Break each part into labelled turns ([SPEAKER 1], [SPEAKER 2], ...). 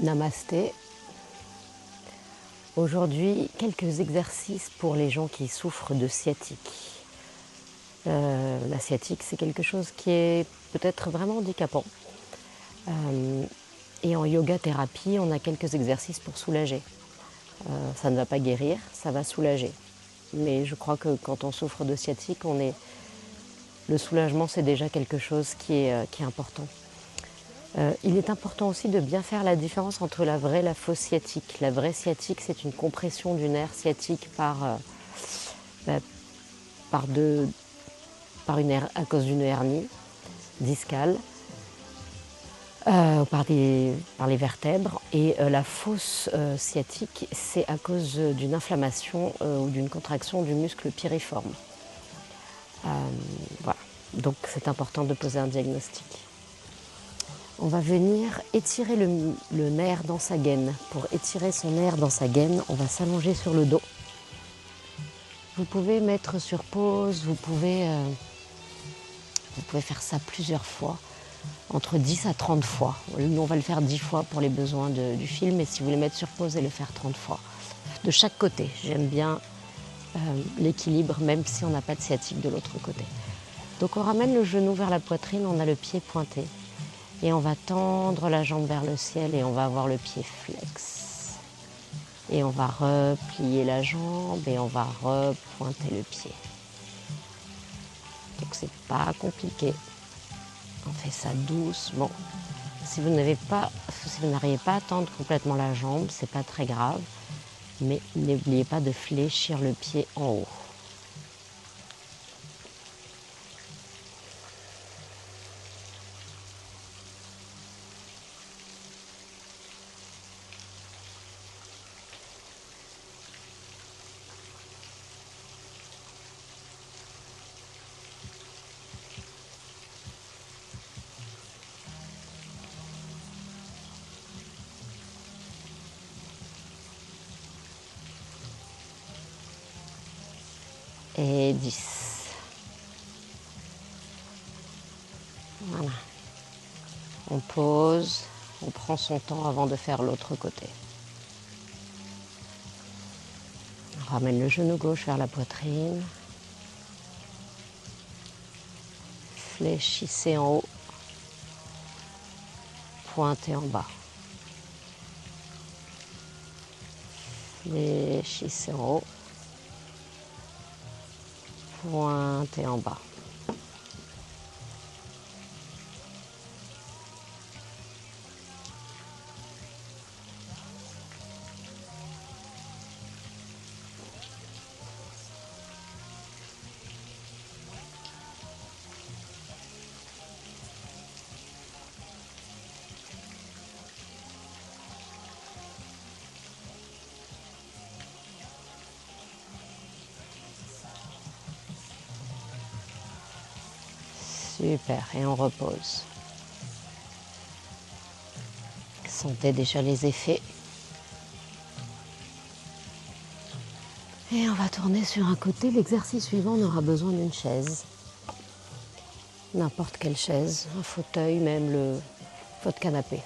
[SPEAKER 1] Namasté. Aujourd'hui, quelques exercices pour les gens qui souffrent de sciatique. La sciatique, c'est quelque chose qui est peut-être vraiment handicapant. Et en yoga thérapie, on a quelques exercices pour soulager. Ça ne va pas guérir, ça va soulager. Mais je crois que quand on souffre de sciatique, le soulagement, c'est déjà quelque chose qui est important. Il est important aussi de bien faire la différence entre la vraie et la fausse sciatique. La vraie sciatique, c'est une compression du nerf sciatique à cause d'une hernie discale, par les vertèbres. Et la fausse sciatique, c'est à cause d'une inflammation ou d'une contraction du muscle piriforme. Voilà. Donc c'est important de poser un diagnostic. On va venir étirer le nerf dans sa gaine. Pour étirer son nerf dans sa gaine, on va s'allonger sur le dos. Vous pouvez mettre sur pause, vous pouvez faire ça plusieurs fois, entre 10 à 30 fois. Nous, on va le faire 10 fois pour les besoins du film, et si vous voulez mettre sur pause et le faire 30 fois. De chaque côté, j'aime bien l'équilibre, même si on n'a pas de sciatique de l'autre côté. Donc on ramène le genou vers la poitrine, on a le pied pointé. Et on va tendre la jambe vers le ciel et on va avoir le pied flex. Et on va replier la jambe et on va repointer le pied. Donc c'est pas compliqué. On fait ça doucement. Si vous n'arrivez pas à tendre complètement la jambe, c'est pas très grave. Mais n'oubliez pas de fléchir le pied en haut. Et 10. Voilà. On pose, on prend son temps avant de faire l'autre côté. On ramène le genou gauche vers la poitrine. Fléchissez en haut. Pointez en bas. Fléchissez en haut. Pointez en bas. Super, et on repose. Sentez déjà les effets. Et on va tourner sur un côté. L'exercice suivant, on aura besoin d'une chaise. N'importe quelle chaise, un fauteuil, même votre canapé.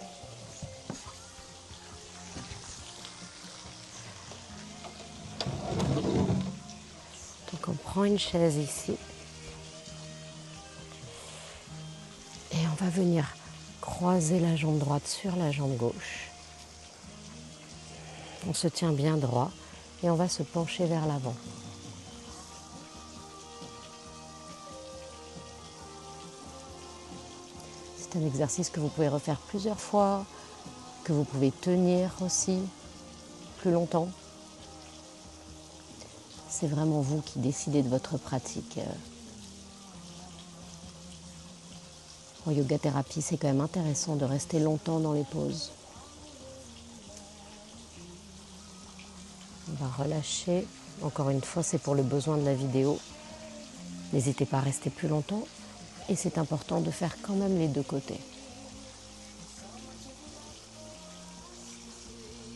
[SPEAKER 1] Donc on prend une chaise ici. Et on va venir croiser la jambe droite sur la jambe gauche. On se tient bien droit et on va se pencher vers l'avant. C'est un exercice que vous pouvez refaire plusieurs fois, que vous pouvez tenir aussi plus longtemps. C'est vraiment vous qui décidez de votre pratique. En yoga thérapie, c'est quand même intéressant de rester longtemps dans les pauses. On va relâcher. Encore une fois, c'est pour le besoin de la vidéo. N'hésitez pas à rester plus longtemps. Et c'est important de faire quand même les deux côtés.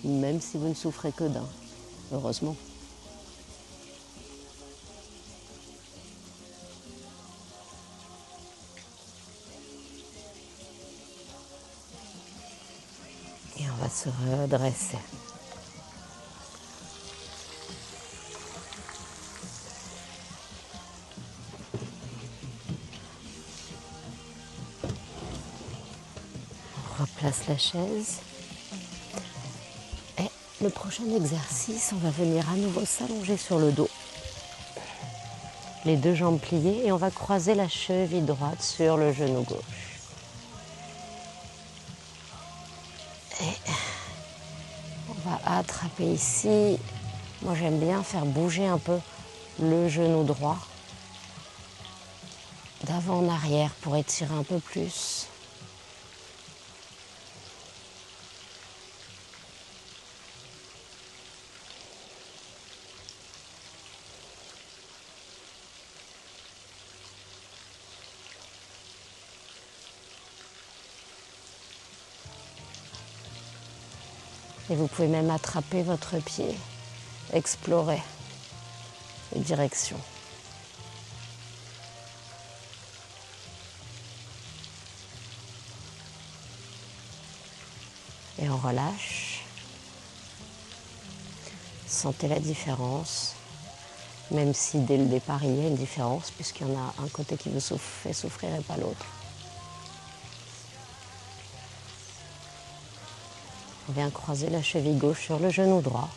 [SPEAKER 1] Même si vous ne souffrez que d'un. Heureusement. Et on va se redresser. On replace la chaise. Et le prochain exercice, on va venir à nouveau s'allonger sur le dos. Les deux jambes pliées et on va croiser la cheville droite sur le genou gauche. Et on va attraper ici. Moi, j'aime bien faire bouger un peu le genou droit d'avant en arrière pour étirer un peu plus. Et vous pouvez même attraper votre pied, explorer les directions. Et on relâche. Sentez la différence, même si dès le départ il y a une différence, puisqu'il y en a un côté qui vous fait souffrir et pas l'autre. On vient croiser la cheville gauche sur le genou droit.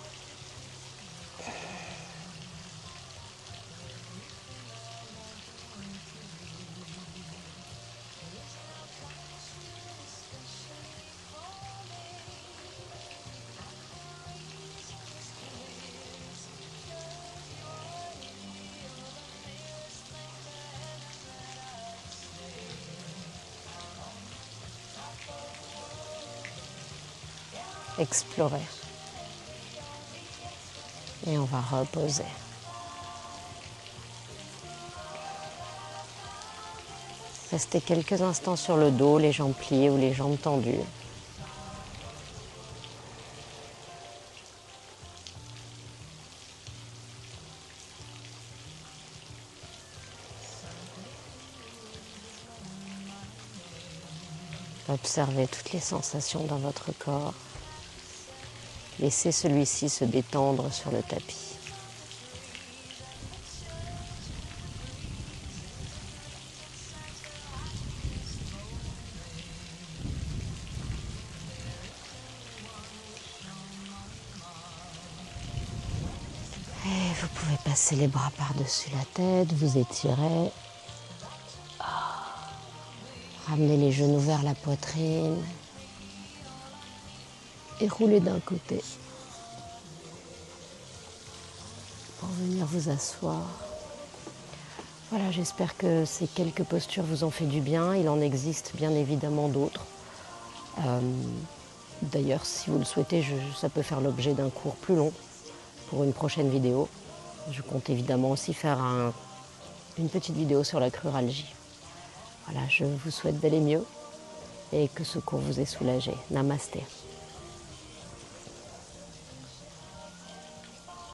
[SPEAKER 1] Explorer. Et on va reposer. Restez quelques instants sur le dos, les jambes pliées ou les jambes tendues. Observez toutes les sensations dans votre corps. Laissez celui-ci se détendre sur le tapis. Et vous pouvez passer les bras par-dessus la tête, vous étirez. Ramenez les genoux vers la poitrine. Et roulez d'un côté. Pour venir vous asseoir. Voilà, j'espère que ces quelques postures vous ont fait du bien. Il en existe bien évidemment d'autres. D'ailleurs, si vous le souhaitez, ça peut faire l'objet d'un cours plus long pour une prochaine vidéo. Je compte évidemment aussi faire une petite vidéo sur la cruralgie. Voilà, je vous souhaite d'aller mieux et que ce cours vous ait soulagé. Namasté.